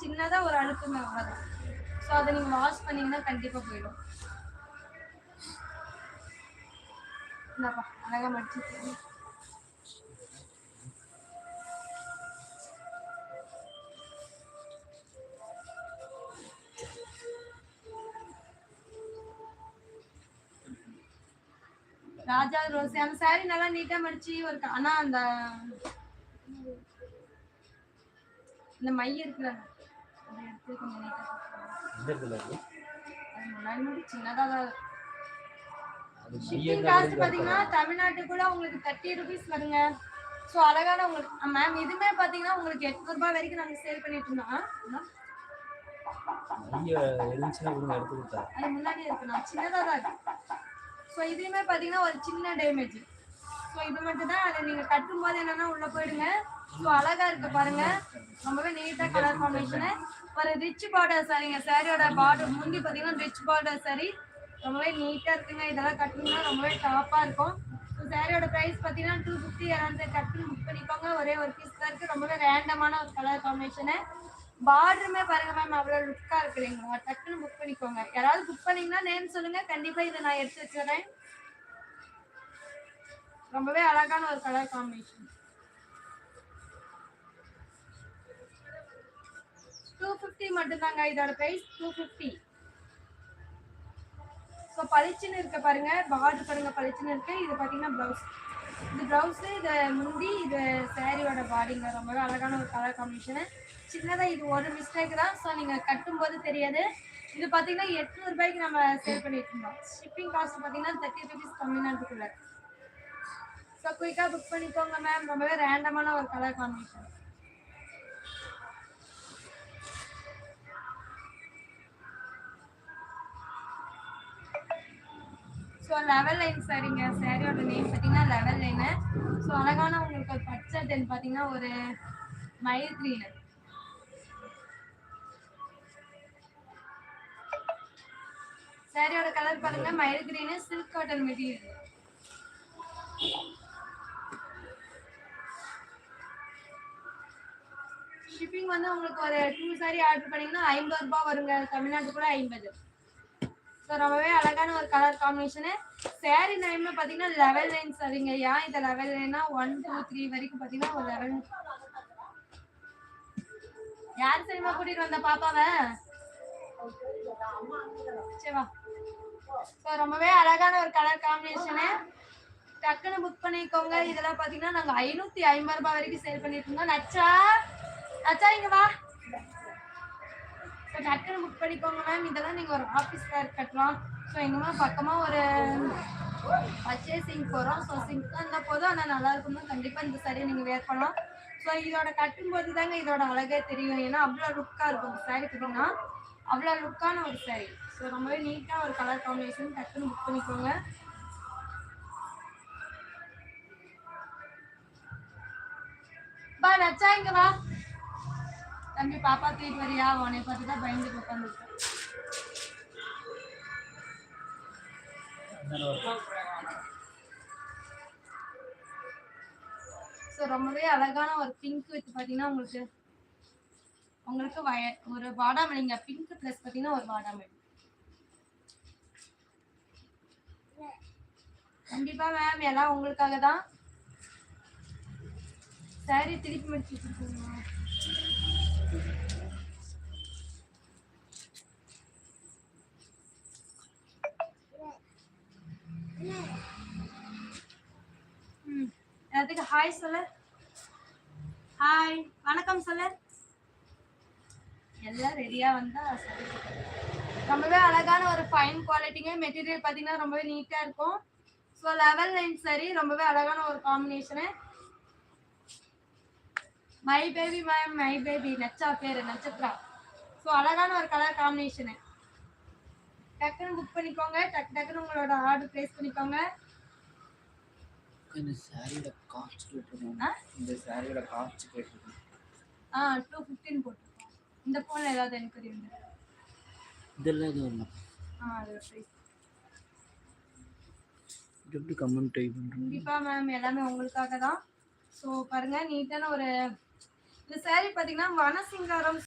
சின்னதா ஒரு அழுக்குங்க அவ்வளவுதான். ஸோ அதை நீங்க வாஷ் பண்ணீங்கன்னா கண்டிப்பா போயிடும். இந்தாப்பா அழகா மடிச்சு. ராஜா ரோஸ் அந்த சாரி நல்லா நீட்டா மடிச்சு ஒரு ஆனா அந்த இந்த மை இருக்குல்ல அதை எடுத்து கொஞ்சம் நீட்டா சின்னதா ஷிப்பிங் காஸ்ட் பாத்தீங்கன்னா தமிழ்நாட்டுக்குள்ள உங்களுக்கு 30 ரூபீஸ் வருங்க. ஸோ அழகான உங்களுக்கு மேம் இதுமே பாத்தீங்கன்னா உங்களுக்கு 800 ரூபாய் வரைக்கும் நாங்க சேல் பண்ணிட்டு இருந்தோம். அது முன்னாடியே இருக்கு நான் சின்னதா தான் இருக்கு. ஸோ இதுவுமே பாத்தீங்கன்னா ஒரு சின்ன டேமேஜ். ஸோ இது மட்டும் தான் அதை நீங்க கட்டும் போது என்னன்னா உள்ள போயிடுங்க. ஸோ அழகா இருக்கு பாருங்க, ரொம்பவே நீட்டா கலர் காம்பினேஷனு. ஒரு ரிச் பார்டர் சாரிங்க, சாரியோட பார்டர் முந்தி பாத்தீங்கன்னா ரிச் பார்டர் சாரி, ரொம்பவே நீட்டா இருக்குங்க. இதெல்லாம் கட்டணும்னா ரொம்பவே டாப்பா இருக்கும். ஸோ சாரியோட ப்ரைஸ் பார்த்தீங்கன்னா 250. யாராவது கட்டுன்னு புக் பண்ணிக்கோங்க. ஒரே ஒரு பீஸ் தான் இருக்கு. ரொம்பவே ரேண்டமான ஒரு கலர் காம்பினேஷனு. பார்டருமே பாருங்க மேம் அவ்வளோ லுக்காக இருக்கு இல்லைங்களா, டக்குன்னு புக் பண்ணிக்கோங்க. யாராவது புக் பண்ணீங்கன்னா நேம் சொல்லுங்க, கண்டிப்பா இதை நான் எடுத்து வச்சுறேன். ரொம்பவே அழகான ஒரு கலர் காம்பினேஷன். 250 மட்டும்தாங்க இதோட ப்ரைஸ், 250. ஸோ பளிச்சுன்னு இருக்க பாருங்க, பார்டர் பாருங்க பளிச்சுன்னு இருக்கு. இது பார்த்தீங்கன்னா ப்ளவுஸ், இது ப்ளவுஸு, இது முந்தி, இது சாரியோட பாடிங்க. ரொம்பவே அழகான ஒரு கலர் காம்பினேஷனு. சின்னதாக இது ஒரு மிஸ்டேக் தான், ஸோ நீங்கள் கட்டும்போது தெரியாது. இது பார்த்தீங்கன்னா 800 ரூபாய்க்கு நம்ம சேல் பண்ணிட்டு இருந்தோம். ஷிப்பிங் காஸ்ட் பார்த்தீங்கன்னா 30 ரூபீஸ் தமிழ்நாட்டுக்குள்ள. ஸோ குயிக்காக புக் பண்ணிக்கோங்க மேம். ரொம்பவே ரேண்டமான ஒரு colour combination. So level line சாரிங்க, சாரியோட நேம் பார்த்தீங்கன்னா லெவல் லைனு. ஸோ அழகான உங்களுக்கு ஒரு பச்சை தென் பார்த்தீங்கன்னா ஒரு மயில் கிரீனு. சாரியோட கலர் பாருங்க மயில் green, silk cotton material. Shipping வந்து உங்களுக்கு ஒரு 2 சாரி ஆர்டர் பண்ணீங்கன்னா 50 ரூபாய் வருங்க, தமிழ்நாட்டுக்குள்ள 50. ஸோ ரொம்பவே அழகான ஒரு கலர் காம்பினேஷனு. சாரி நேம்ல பார்த்தீங்கன்னா லெவல் லைன் சரிங்க. ஏன் இதை லெவல் லைனா 1 2 3 வரைக்கும் பார்த்தீங்கன்னா ஒரு லெவல். யார் சரிமா கூட்டிட்டு வந்த பாப்பாவை? சரிவா. ஸோ ரொம்பவே அழகான ஒரு கலர் காம்பினேஷனு. டக்குன்னு புக் பண்ணிக்கோங்க. இதெல்லாம் பார்த்தீங்கன்னா நாங்கள் 550 ரூபாய் வரைக்கும் சேல் பண்ணிட்டு இருந்தோம். நச்சா நச்சா இங்க வா. ஸோ டக்குன்னு புக் பண்ணிக்கோங்க மேம். இதெல்லாம் நீங்கள் ஒரு ஆஃபீஸ் வேர் கட்டலாம். ஸோ எங்கேயுமே பக்கமாக ஒரு பர்ச்சேசிங் போகிறோம். ஸோ சிங்காக இருந்தால் போதும், ஆனால் நல்லா இருக்கும்னா கண்டிப்பாக இந்த சாரியை நீங்கள் வேர் பண்ணலாம். ஸோ இதோட கட்டும்போது தாங்க இதோட அழகே தெரியும். ஏன்னா அவ்வளோ லுக்காக இருக்கும் இந்த சாரி பார்த்தீங்கன்னா, அவ்வளோ லுக்கான ஒரு சாரி. ஸோ ரொம்பவே நீட்டாக ஒரு கலர் காம்பினேஷன். டக்குன்னு புக் பண்ணிக்கோங்க. பா நச்சா இங்க வா. தம்பி பாப்பா தூக்கிட்டு வரியா? உன்னை பார்த்து தான் பயந்துட்டு உட்காந்துருக்கேன். ஸோ ரொம்பவே அழகான ஒரு பிங்க் வித் பார்த்தீங்கன்னா உங்களுக்கு ஒரு வாடாமல்லிங்க. பிங்க் ப்ளஸ் பார்த்தீங்கன்னா ஒரு வாடாமல்லி. கண்டிப்பா மேம் எல்லாம் உங்களுக்காக தான். சாரி திருப்பி முடிச்சு வச்சிருக்கோங்க. அதுக்கு ஹாய் சொல்லு. ஹாய் வணக்கம் சொல்லு. எல்லாம் ரெடியா வந்தா சரி. ரொம்பவே அழகான ஒரு ஃபைன் குவாலிட்டிங்க. மெட்டீரியல் பார்த்தீங்கன்னா ரொம்பவே நீட்டா இருக்கும். ஸோ லெவல் லைன் சரி, ரொம்பவே அழகான ஒரு combination. My baby ma'am, my baby நச்சா பேரு நட்சத்திரா. ஸோ அழகான ஒரு கலர் காம்பினேஷனு. டக்குன்னு புக் பண்ணிக்கோங்க. டக்குன்னு உங்களோட ஆர்டர் பிளேஸ் பண்ணிக்கோங்க. இந்த சாரியோட காஸ்ட் கேட்குறேன். இந்த சாரியோட காஸ்ட் கேட்குறேன். 215 போட்டுருக்கோம். இந்த ஃபோனில் ஏதாவது என்கொயரி உண்டு? இதெல்லாம் எதுவும் இல்லை. அதோட ப்ரைஸ் எப்படி கமெண்ட் டைப் பண்ணுறேன். கண்டிப்பாக மேம் எல்லாமே உங்களுக்காக தான். ஸோ பாருங்கள் நீட்டான ஒரு இந்த சாரி பார்த்தீங்கன்னா வனசிங்காரம்